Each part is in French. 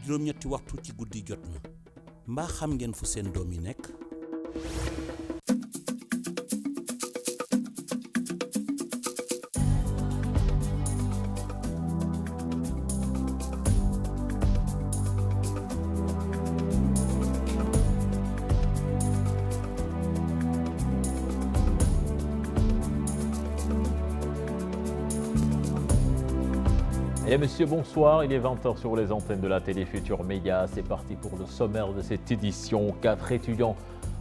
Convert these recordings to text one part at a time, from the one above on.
juróom-ñetti waxtu ci guddi jot na mbaa xam ngeen fu seen doom yi nekk. Et messieurs, bonsoir. Il est 20h sur les antennes de la télé Futur Média. C'est parti pour le sommaire de cette édition. 4 étudiants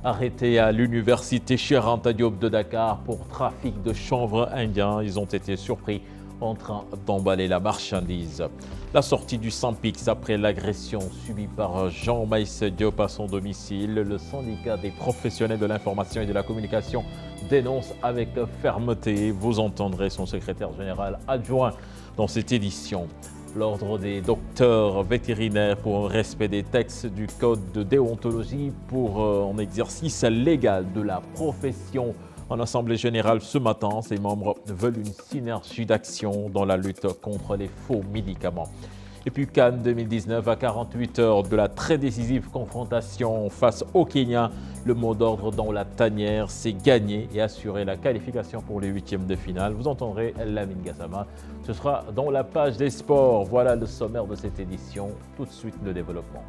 arrêtés à l'université Cheikh Anta Diop de Dakar pour trafic de chanvre indien. Ils ont été surpris en train d'emballer la marchandise. La sortie du Sampix après l'agression subie par Jean Meïssa Diop à son domicile. Le syndicat des professionnels de l'information et de la communication dénonce avec fermeté. Vous entendrez son secrétaire général adjoint dans cette édition. L'ordre des docteurs vétérinaires pour un respect des textes du code de déontologie pour un exercice légal de la profession. En assemblée générale ce matin, ses membres veulent une synergie d'action dans la lutte contre les faux médicaments. Et puis Cannes 2019 à 48 heures de la très décisive confrontation face au Kenya. Le mot d'ordre dans la tanière, c'est gagner et assurer la qualification pour les huitièmes de finale. Vous entendrez Lamine Gassama. Ce sera dans la page des sports. Voilà le sommaire de cette édition. Tout de suite, le développement.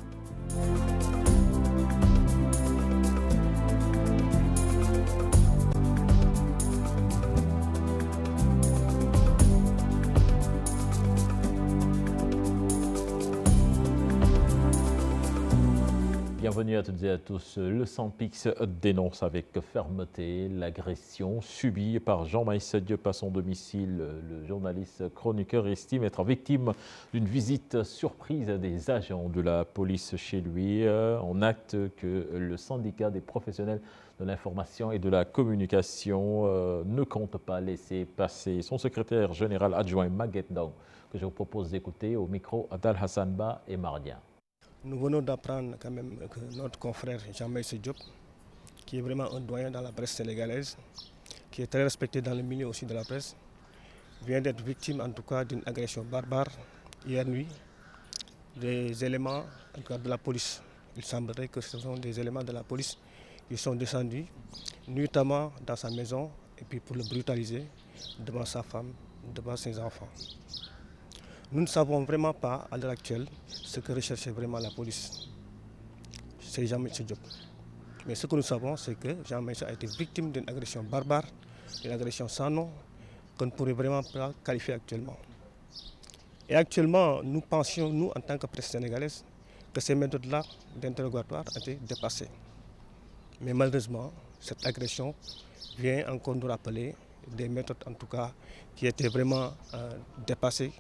Bienvenue à toutes et à tous. Le Sampix dénonce avec fermeté l'agression subie par Jean Meïssa Diop à son domicile. Le journaliste chroniqueur estime être victime d'une visite surprise des agents de la police chez lui, en acte que le syndicat des professionnels de l'information et de la communication ne compte pas laisser passer. Son secrétaire général adjoint Maguette Dong, que je vous propose d'écouter au micro d'Al Hassan Ba et Mardien. Nous venons d'apprendre quand même que notre confrère Jean Meïssa Diop, qui est vraiment un doyen dans la presse sénégalaise, qui est très respecté dans le milieu aussi de la presse, vient d'être victime en tout cas d'une agression barbare hier nuit des éléments en tout cas, de la police. Il semblerait que ce sont des éléments de la police qui sont descendus nuitamment dans sa maison et puis pour le brutaliser devant sa femme, devant ses enfants. Nous ne savons vraiment pas, à l'heure actuelle, ce que recherchait vraiment la police. C'est Jean Meïssa Diop. Mais ce que nous savons, c'est que Jean Meïssa a été victime d'une agression barbare, une agression sans nom, qu'on ne pourrait vraiment pas qualifier actuellement. Et actuellement, nous pensions, nous, en tant que presse sénégalaise, que ces méthodes-là d'interrogatoire étaient dépassées. Mais malheureusement, cette agression vient encore nous rappeler des méthodes, en tout cas, qui étaient vraiment dépassées,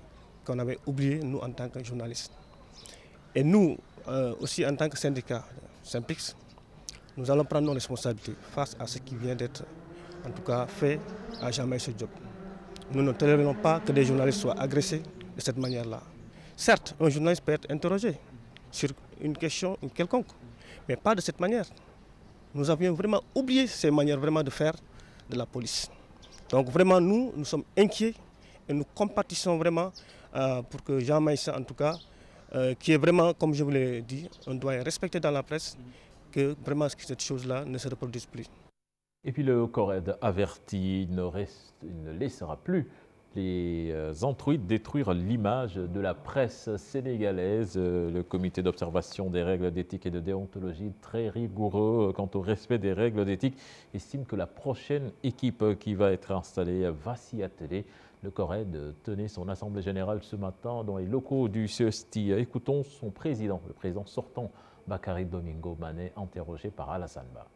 qu'on avait oublié, nous, en tant que journalistes. Et nous, aussi, en tant que syndicat Sampix, nous allons prendre nos responsabilités face à ce qui vient d'être, en tout cas, fait à Jean Meïssa Diop. Nous ne tolérerons pas que des journalistes soient agressés de cette manière-là. Certes, un journaliste peut être interrogé sur une question quelconque, mais pas de cette manière. Nous avions vraiment oublié ces manières vraiment de faire de la police. Donc vraiment, nous sommes inquiets et nous compatissons vraiment pour que Jean Meïssa, en tout cas, qui est vraiment, comme je vous l'ai dit, on doit respecter dans la presse, que vraiment cette chose-là ne se reproduise plus. Et puis le CORED avertit, il ne laissera plus les entruites détruire l'image de la presse sénégalaise. Le comité d'observation des règles d'éthique et de déontologie, très rigoureux quant au respect des règles d'éthique, estime que la prochaine équipe qui va être installée va s'y atteler. Le CORED tenait son assemblée générale ce matin dans les locaux du CESTI. Écoutons son président, le président sortant, Bakary Domingo Mané, interrogé par Alassane Ba.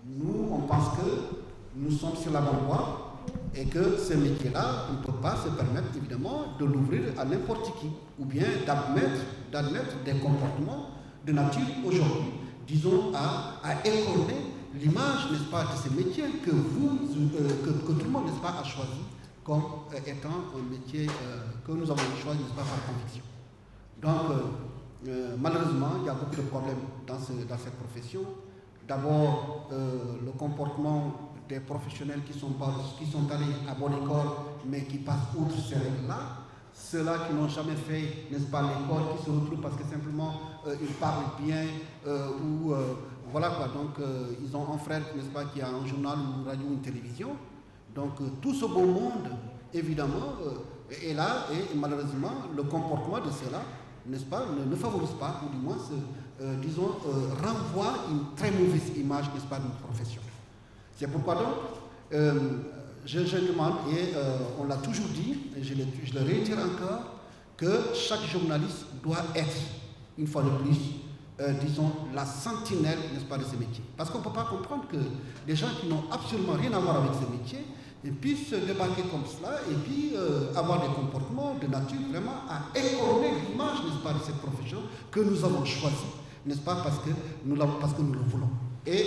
Nous, on pense que nous sommes sur la bonne voie et que ce métier-là, on ne peut pas se permettre évidemment de l'ouvrir à n'importe qui ou bien d'admettre des comportements de nature aujourd'hui, disons, à écorner l'image, n'est-ce pas, de ce métier que tout le monde, n'est-ce pas, a choisi comme étant un métier que nous avons choisi, n'est-ce pas, par conviction. Donc, malheureusement, il y a beaucoup de problèmes dans cette profession. D'abord, le comportement des professionnels qui sont allés à bonne école, mais qui passent outre ces règles-là. ceux-là qui n'ont jamais fait, n'est-ce pas, l'école, qui se retrouvent parce que simplement ils parlent bien, voilà quoi, donc ils ont un frère, n'est-ce pas, qui a un journal, une radio, une télévision. Donc tout ce beau monde, évidemment, est là et malheureusement, le comportement de ceux-là, n'est-ce pas, ne favorise pas, ou du moins, renvoie une très mauvaise image, n'est-ce pas, de notre profession. C'est pourquoi donc, je demande, et on l'a toujours dit, et je le réitère encore, que chaque journaliste doit être, une fois de plus, disons, la sentinelle, n'est-ce pas, de ce métier. Parce qu'on ne peut pas comprendre que des gens qui n'ont absolument rien à voir avec ce métier puissent se débarquer comme cela et puis avoir des comportements de nature vraiment à écorner l'image, n'est-ce pas, de cette profession que nous avons choisie, n'est-ce pas, parce que nous le voulons. Et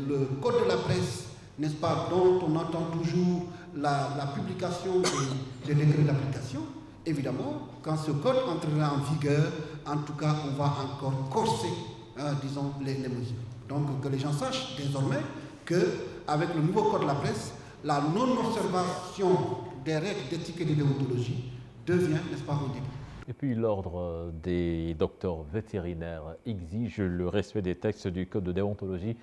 le code de la presse, n'est-ce pas, dont on entend toujours la publication des décrets d'application, évidemment, quand ce code entrera en vigueur, en tout cas, on va encore corser, disons, les mesures. Donc, que les gens sachent désormais qu'avec le nouveau code de la presse, la non-observation des règles d'éthique et de déontologie devient, n'est-ce pas, un délit. Et puis l'ordre des docteurs vétérinaires exige le respect des textes du code de déontologie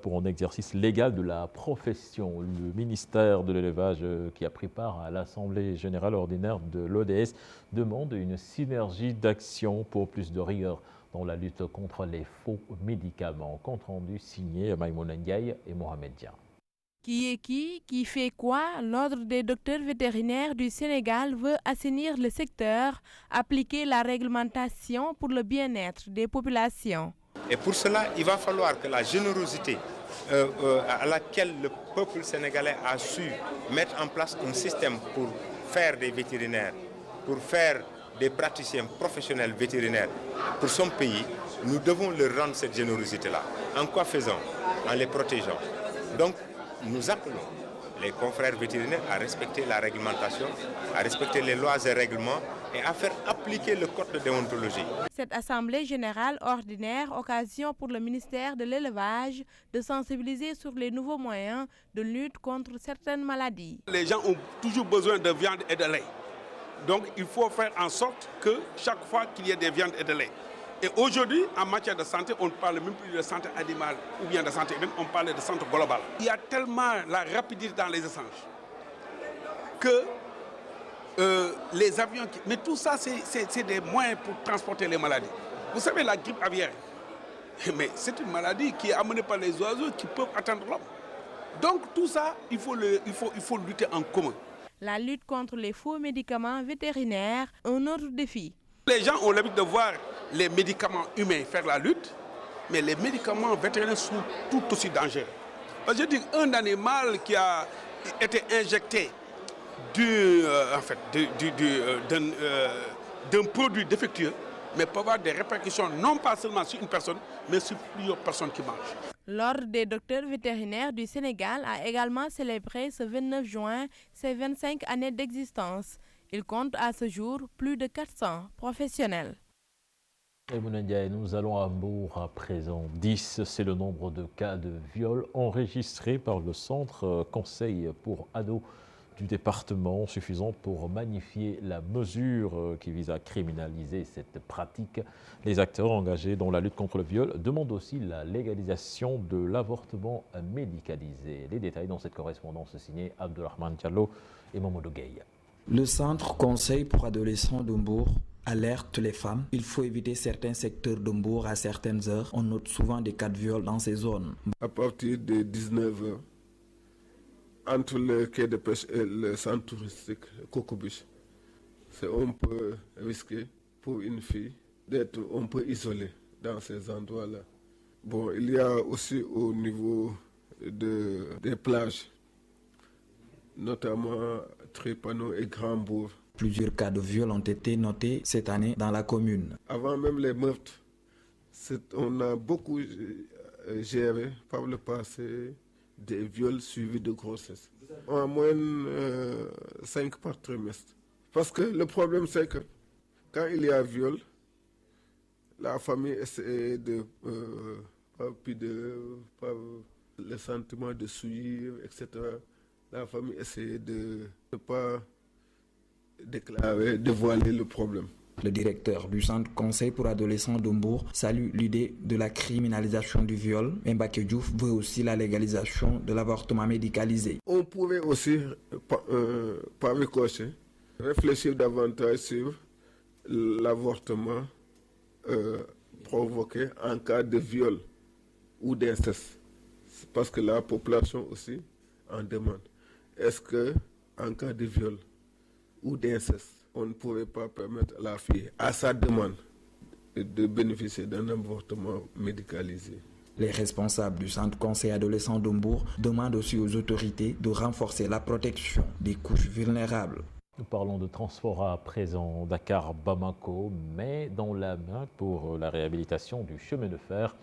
pour un exercice légal de la profession. Le ministère de l'élevage qui a pris part à l'Assemblée générale ordinaire de l'ODS demande une synergie d'action pour plus de rigueur dans la lutte contre les faux médicaments. Compte rendu signé Maïmouna Ndiaye et Mohamed Dia. Qui fait quoi? L'Ordre des docteurs vétérinaires du Sénégal veut assainir le secteur, appliquer la réglementation pour le bien-être des populations. Et pour cela, il va falloir que la générosité à laquelle le peuple sénégalais a su mettre en place un système pour faire des vétérinaires, pour faire des praticiens professionnels vétérinaires pour son pays, nous devons leur rendre cette générosité-là. En quoi faisant? En les protégeant. Donc, nous appelons les confrères vétérinaires à respecter la réglementation, à respecter les lois et règlements et à faire appliquer le code de déontologie. Cette assemblée générale ordinaire, occasion pour le ministère de l'élevage de sensibiliser sur les nouveaux moyens de lutte contre certaines maladies. Les gens ont toujours besoin de viande et de lait. Donc il faut faire en sorte que chaque fois qu'il y ait des viandes et de lait. Et aujourd'hui, en matière de santé, on ne parle même plus de santé animale ou bien de santé humaine, on parle de santé globale. Il y a tellement la rapidité dans les échanges que les avions... Mais tout ça, c'est des moyens pour transporter les maladies. Vous savez, la grippe aviaire, mais c'est une maladie qui est amenée par les oiseaux qui peuvent atteindre l'homme. Donc tout ça, il faut lutter en commun. La lutte contre les faux médicaments vétérinaires, un autre défi. Les gens ont l'habitude de voir les médicaments humains faire la lutte, mais les médicaments vétérinaires sont tout aussi dangereux. Parce que je dis un animal qui a été injecté d'un produit défectueux, mais peut avoir des répercussions non pas seulement sur une personne, mais sur plusieurs personnes qui mangent. L'Ordre des docteurs vétérinaires du Sénégal a également célébré ce 29 juin ses 25 années d'existence. Il compte à ce jour plus de 400 professionnels. Nous allons à Mbour à présent. 10, c'est le nombre de cas de viol enregistrés par le Centre Conseil pour ados du département, suffisant pour magnifier la mesure qui vise à criminaliser cette pratique. Les acteurs engagés dans la lutte contre le viol demandent aussi la légalisation de l'avortement médicalisé. Les détails dans cette correspondance signée Abdulrahman Diallo et Mamadou Gueye. Le Centre Conseil pour adolescents de Mbour alerte les femmes. Il faut éviter certains secteurs de Mbour à certaines heures. On note souvent des cas de viol dans ces zones. À partir de 19h, entre le quai de pêche et le centre touristique Cocobuche, c'est un peu risqué pour une fille d'être un peu isolée dans ces endroits-là. Bon, il y a aussi au niveau des plages, notamment Trépano et Grand-Bourg. Plusieurs cas de viol ont été notés cette année dans la commune. Avant même les meurtres, on a beaucoup géré par le passé des viols suivis de grossesse. En moyenne 5 par trimestre. Parce que le problème c'est que quand il y a viol, la famille essaie de par le sentiment de souillir, etc. La famille essaie de ne pas dévoiler le problème. Le directeur du centre conseil pour adolescents de Mbour salue l'idée de la criminalisation du viol. Mbacké Diouf veut aussi la légalisation de l'avortement médicalisé. On pourrait aussi, par ricochet, réfléchir davantage sur l'avortement provoqué en cas de viol ou d'inceste. Parce que la population aussi en demande. Est-ce que en cas de viol ou d'inceste, on ne pourrait pas permettre à la fille, à sa demande, de bénéficier d'un avortement médicalisé? Les responsables du centre conseil adolescent de Mbour demandent aussi aux autorités de renforcer la protection des couches vulnérables. Nous parlons de transport à présent, Dakar-Bamako, mais dans la main pour la réhabilitation du chemin de fer.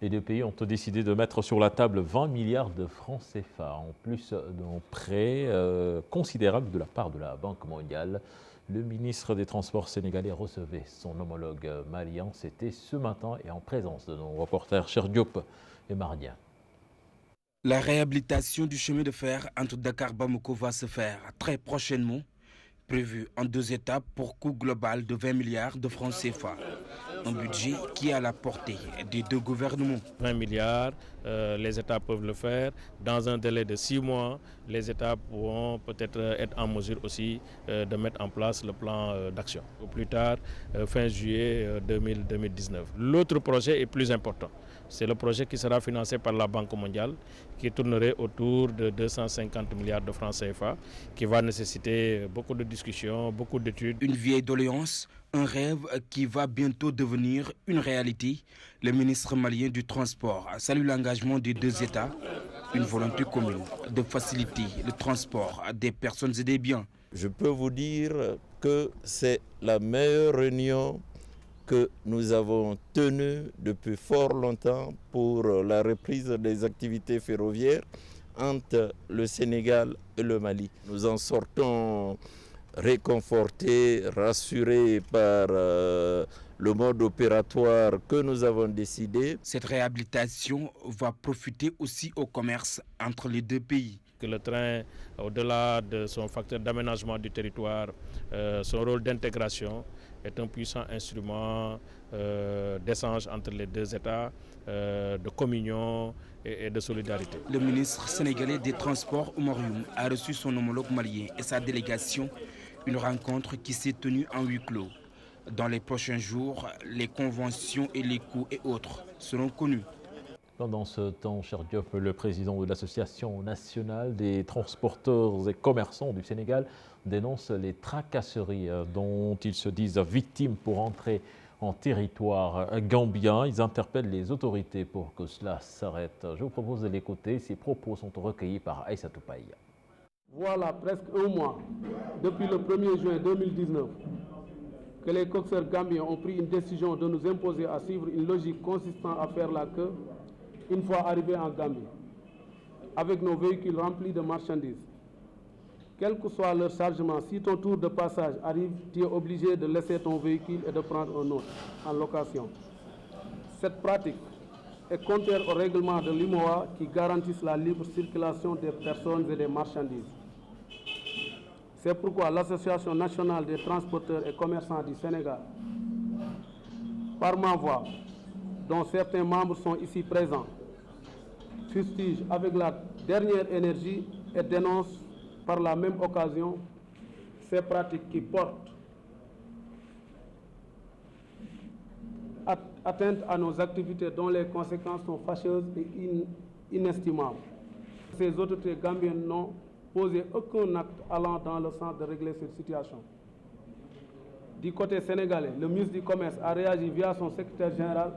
Les deux pays ont décidé de mettre sur la table 20 milliards de francs CFA, en plus d'un prêt considérable de la part de la Banque mondiale. Le ministre des Transports sénégalais recevait son homologue malien. C'était ce matin et en présence de nos reporters Cheikh Diop et Marien. La réhabilitation du chemin de fer entre Dakar-Bamako va se faire très prochainement, prévu en 2 étapes pour coût global de 20 milliards de francs CFA. Un budget qui est à la portée des 2 gouvernements. 20 milliards, les États peuvent le faire. Dans un délai de 6 mois, les États pourront peut-être être en mesure aussi de mettre en place le plan d'action. Au plus tard, fin juillet 2019. L'autre projet est plus important. C'est le projet qui sera financé par la Banque mondiale, qui tournerait autour de 250 milliards de francs CFA, qui va nécessiter beaucoup de discussions, beaucoup d'études. Une vieille doléance, un rêve qui va bientôt devenir une réalité. Le ministre malien du Transport salue l'engagement des 2 États, une volonté commune de faciliter le transport des personnes et des biens. Je peux vous dire que c'est la meilleure réunion que nous avons tenue depuis fort longtemps pour la reprise des activités ferroviaires entre le Sénégal et le Mali. Nous en sortons réconfortés, rassurés par le mode opératoire que nous avons décidé. Cette réhabilitation va profiter aussi au commerce entre les 2 pays. Que le train, au-delà de son facteur d'aménagement du territoire, son rôle d'intégration est un puissant instrument d'échange entre les 2 États, de communion et de solidarité. Le ministre sénégalais des Transports, Oumar Youm, a reçu son homologue malien et sa délégation, une rencontre qui s'est tenue en huis clos. Dans les prochains jours, les conventions et les coûts et autres seront connus. Pendant ce temps, Cheikh Diop, le président de l'Association nationale des transporteurs et commerçants du Sénégal, dénonce les tracasseries dont ils se disent victimes pour entrer en territoire gambien. Ils interpellent les autorités pour que cela s'arrête. Je vous propose de l'écouter. Ces propos sont recueillis par Aïssatou Paye. Voilà presque un mois, depuis le 1er juin 2019, que les coxeurs gambiens ont pris une décision de nous imposer à suivre une logique consistant à faire la queue une fois arrivés en Gambie, avec nos véhicules remplis de marchandises. Quel que soit leur chargement, si ton tour de passage arrive, tu es obligé de laisser ton véhicule et de prendre un autre en location. Cette pratique est contraire au règlement de l'IMOA qui garantissent la libre circulation des personnes et des marchandises. C'est pourquoi l'Association nationale des transporteurs et commerçants du Sénégal, par ma voix, dont certains membres sont ici présents, fustige avec la dernière énergie et dénonce par la même occasion ces pratiques qui portent atteinte à nos activités dont les conséquences sont fâcheuses et inestimables. Ces autorités gambiennes n'ont posé aucun acte allant dans le sens de régler cette situation. Du côté sénégalais, le ministre du Commerce a réagi via son secrétaire général,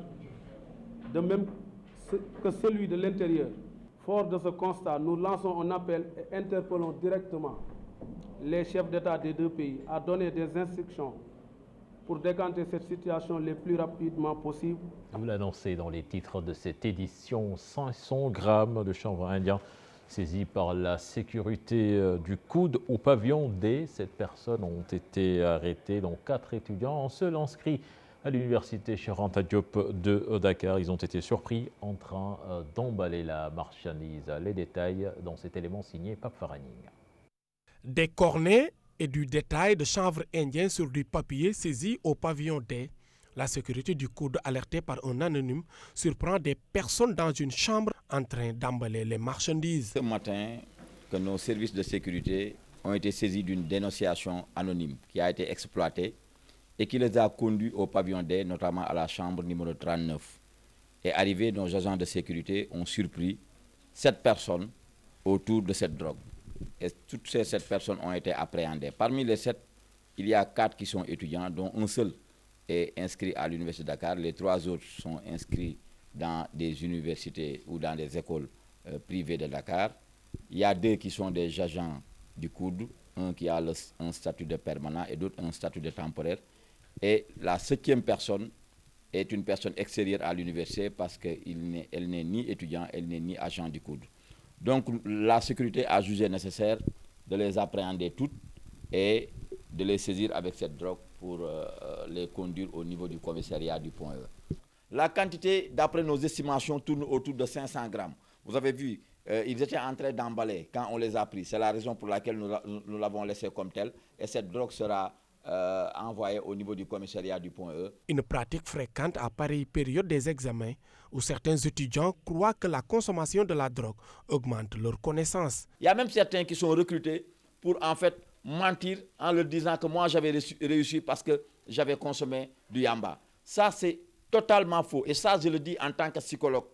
de même que celui de l'Intérieur. Fort de ce constat, nous lançons un appel et interpellons directement les chefs d'État des 2 pays à donner des instructions pour décanter cette situation le plus rapidement possible. Vous l'annoncez dans les titres de cette édition, 500 grammes de chanvre indien saisis par la sécurité du coude au pavillon D. 7 personnes ont été arrêtées, dont 4 étudiants, un seul inscrit à l'université Cheikh Anta Diop de Dakar. Ils ont été surpris en train d'emballer la marchandise. Les détails dans cet élément signé Pape Faraning. Des cornets, et du détail de chanvre indien sur du papier saisi au pavillon D. La sécurité du coude, alertée par un anonyme, surprend des personnes dans une chambre en train d'emballer les marchandises. Ce matin, que nos services de sécurité ont été saisis d'une dénonciation anonyme qui a été exploitée et qui les a conduits au pavillon D, notamment à la chambre numéro 39. Et arrivés, nos agents de sécurité ont surpris 7 personnes autour de cette drogue. Et toutes ces 7 personnes ont été appréhendées. Parmi les 7, il y a 4 qui sont étudiants, dont un seul est inscrit à l'Université de Dakar. Les 3 autres sont inscrits dans des universités ou dans des écoles privées de Dakar. Il y a 2 qui sont des agents du COUD, un qui a un statut de permanent et d'autres un statut de temporaire. Et la 7e personne est une personne extérieure à l'université parce qu'elle n'est ni étudiant, elle n'est ni agent du COUD. Donc la sécurité a jugé nécessaire de les appréhender toutes et de les saisir avec cette drogue pour les conduire au niveau du commissariat du Point E. La quantité, d'après nos estimations, tourne autour de 500 grammes. Vous avez vu, ils étaient en train d'emballer quand on les a pris. C'est la raison pour laquelle nous l'avons laissé comme tel. Et cette drogue sera envoyée au niveau du commissariat du Point E. Une pratique fréquente à pareille période des examens où certains étudiants croient que la consommation de la drogue augmente leurs connaissances. Il y a même certains qui sont recrutés pour en fait mentir en leur disant que moi j'avais réussi parce que j'avais consommé du yamba. Ça c'est totalement faux et ça je le dis en tant que psychologue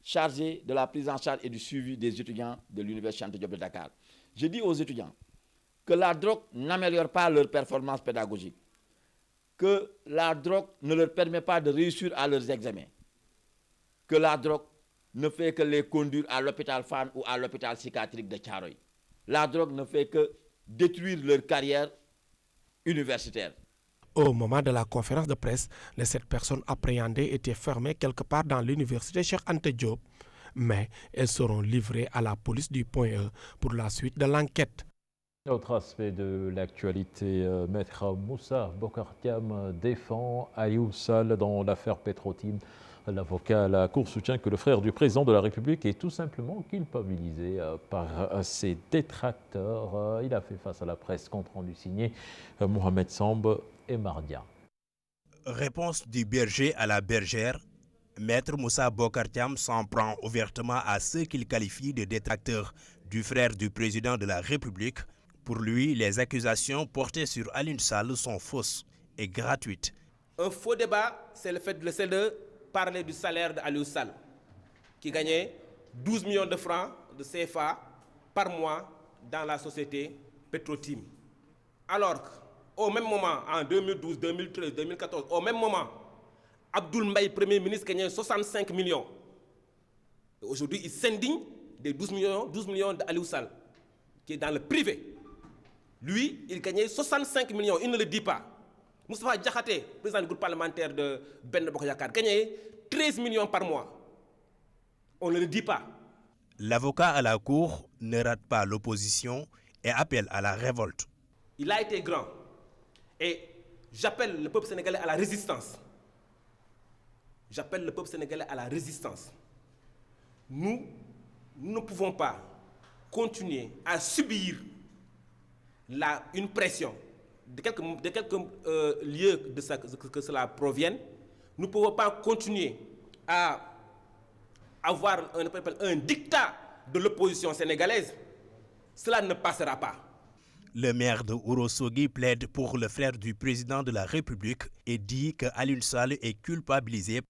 chargé de la prise en charge et du suivi des étudiants de l'Université Cheikh Anta Diop de Dakar. Je dis aux étudiants que la drogue n'améliore pas leur performance pédagogique, que la drogue ne leur permet pas de réussir à leurs examens, que la drogue ne fait que les conduire à l'hôpital Fann ou à l'hôpital psychiatrique de Thiaroye. La drogue ne fait que détruire leur carrière universitaire. Au moment de la conférence de presse, les 7 personnes appréhendées étaient fermées quelque part dans l'université Cheikh Anta Diop, mais elles seront livrées à la police du Point E pour la suite de l'enquête. Autre aspect de l'actualité, Maître Moussa Bocar Thiam défend Aliou Sall dans l'affaire Petro-Tim. L'avocat à la Cour soutient que le frère du président de la République est tout simplement culpabilisé par ses détracteurs. Il a fait face à la presse, compte rendu signé Mohamed Samb et Mardia. Réponse du berger à la bergère. Maître Moussa Bocar Thiam s'en prend ouvertement à ceux qu'il qualifie de détracteurs du frère du président de la République. Pour lui, les accusations portées sur Aliou Sall sont fausses et gratuites. Un faux débat, c'est le fait de parler du salaire d'Aliou Sall, qui gagnait 12 millions de francs de CFA par mois dans la société Petro-Tim. Alors qu'au même moment, en 2012, 2013, 2014, au même moment, Abdoul Mbaye, Premier ministre, gagnait 65 millions. Aujourd'hui, il s'indigne des 12 millions d'Aliou Sall, qui est dans le privé. Lui, il gagnait 65 millions, il ne le dit pas. Moustapha Diakhaté, président du groupe parlementaire de Benno Bokk Yakaar, gagnait 13 millions par mois. On ne le dit pas. L'avocat à la Cour ne rate pas l'opposition et appelle à la révolte. Il a été grand. Et j'appelle le peuple sénégalais à la résistance. J'appelle le peuple sénégalais à la résistance. Nous ne pouvons pas continuer à subir une pression de quelques lieux que cela provienne. Nous ne pouvons pas continuer à avoir un dictat de l'opposition sénégalaise. Cela ne passera pas. Le maire de Ourossogui plaide pour le frère du président de la République et dit que Aliou Sall est culpabilisé.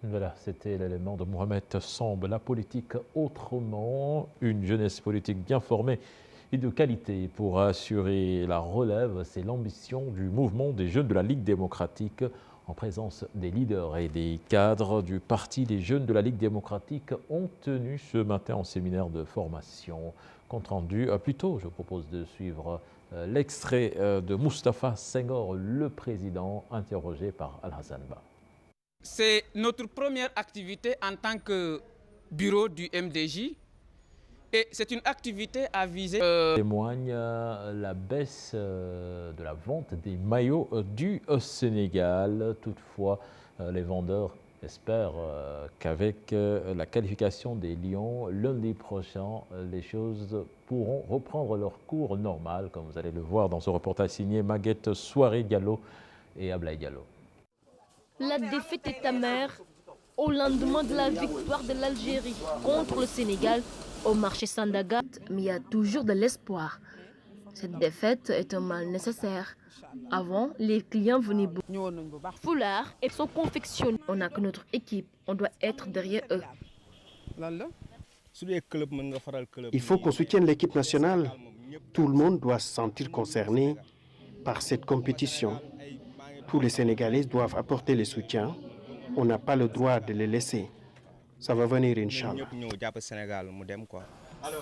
Voilà, c'était l'élément de Mohamed Samb. La politique autrement, une jeunesse politique bien formée et de qualité pour assurer la relève. C'est l'ambition du mouvement des jeunes de la Ligue démocratique en présence des leaders et des cadres du parti. Les jeunes de la Ligue démocratique ont tenu ce matin en séminaire de formation. Compte rendu plus tôt, je propose de suivre l'extrait de Moustapha Senghor, le président, interrogé par Al-Hassan Ba. C'est notre première activité en tant que bureau du MDJ et c'est une activité à viser. Témoigne la baisse de la vente des maillots du Sénégal. Toutefois, les vendeurs espère qu'avec la qualification des Lions, lundi prochain, les choses pourront reprendre leur cours normal, comme vous allez le voir dans ce reportage signé Maguette Souaré-Diallo et Ablaye Diallo. La défaite est amère au lendemain de la victoire de l'Algérie contre le Sénégal au marché Sandaga. Mais il y a toujours de l'espoir. Cette défaite est un mal nécessaire. Avant, les clients venaient foulard et sont confectionnés. On n'a que notre équipe, on doit être derrière eux. Il faut qu'on soutienne l'équipe nationale. Tout le monde doit se sentir concerné par cette compétition. Tous les Sénégalais doivent apporter le soutien. On n'a pas le droit de les laisser. Ça va venir, Inch'Allah.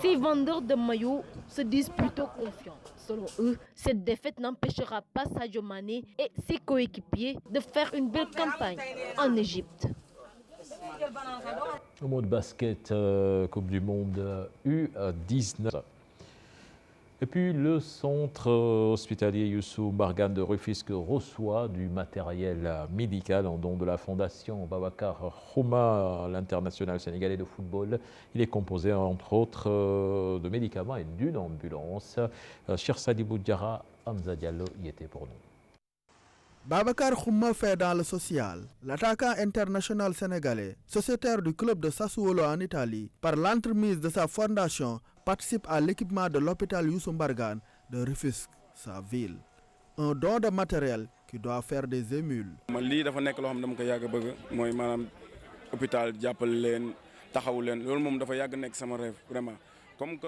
Ces vendeurs de maillots se disent plutôt confiants. Selon eux, cette défaite n'empêchera pas Sadio Mané et ses coéquipiers de faire une belle campagne en Égypte. Au mot de basket, Coupe du Monde U19. Et puis le centre hospitalier Youssou Mbargane de Rufisque reçoit du matériel médical en don de la fondation Babacar Xuma, l'international sénégalais de football. Il est composé entre autres de médicaments et d'une ambulance. Cheikh Sadibou Diarra, Hamza Diallo y était pour nous. Babacar Xuma fait dans le social. L'attaquant international sénégalais, sociétaire du club de Sassuolo en Italie, par l'entremise de sa fondation, participe à l'équipement de l'hôpital Youssou Mbargane de Rufisque, sa ville. Un don de matériel qui doit faire des émules.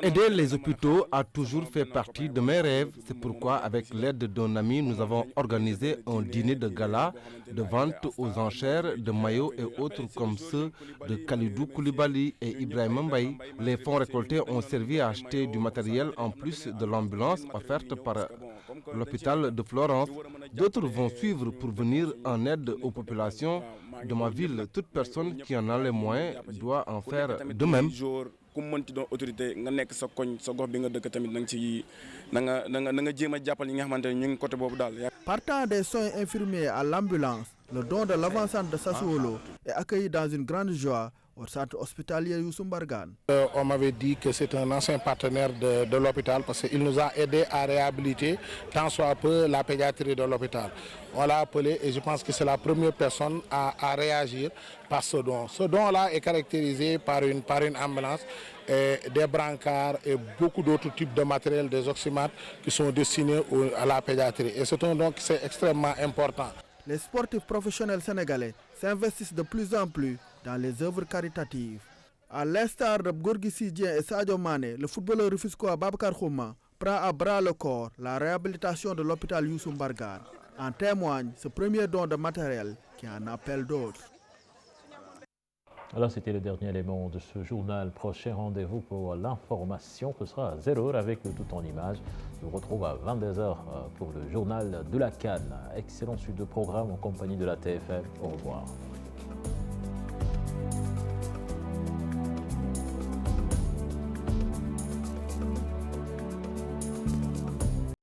Aider les hôpitaux a toujours fait partie de mes rêves. C'est pourquoi, avec l'aide d'un ami, nous avons organisé un dîner de gala de vente aux enchères de maillots et autres comme ceux de Khalidou Koulibaly et Ibrahim Mbaye. Les fonds récoltés ont servi à acheter du matériel en plus de l'ambulance offerte par l'hôpital de Florence. D'autres vont suivre pour venir en aide aux populations de ma ville. Toute personne qui en a les moyens doit en faire de même. Partant des soins infirmiers à l'ambulance, le don de l'avancante de Sassuolo est accueilli dans une grande joie au centre hospitalier Youssou Mbargane. On m'avait dit que c'est un ancien partenaire de l'hôpital parce qu'il nous a aidé à réhabiliter tant soit peu la pédiatrie de l'hôpital. On l'a appelé et je pense que c'est la première personne à réagir par ce don. Ce don-là est caractérisé par une ambulance, et des brancards et beaucoup d'autres types de matériel, des oxymates qui sont destinés à la pédiatrie. Et c'est un don qui est extrêmement important. Les sportifs professionnels sénégalais s'investissent de plus en plus dans les œuvres caritatives. À l'instar de Gorgui Sy Dieng et Sadio Mané, le footballeur rufisquois Babacar Xuma prend à bras le corps la réhabilitation de l'hôpital Youssou Mbargane. En témoigne ce premier don de matériel qui en appelle d'autres. Alors, c'était le dernier élément de ce journal. Prochain rendez-vous pour l'information, ce sera à 0h avec le tout en images. Je vous retrouve à 22h pour le journal de la CAN. Excellente suite de programme en compagnie de la TFM. Au revoir.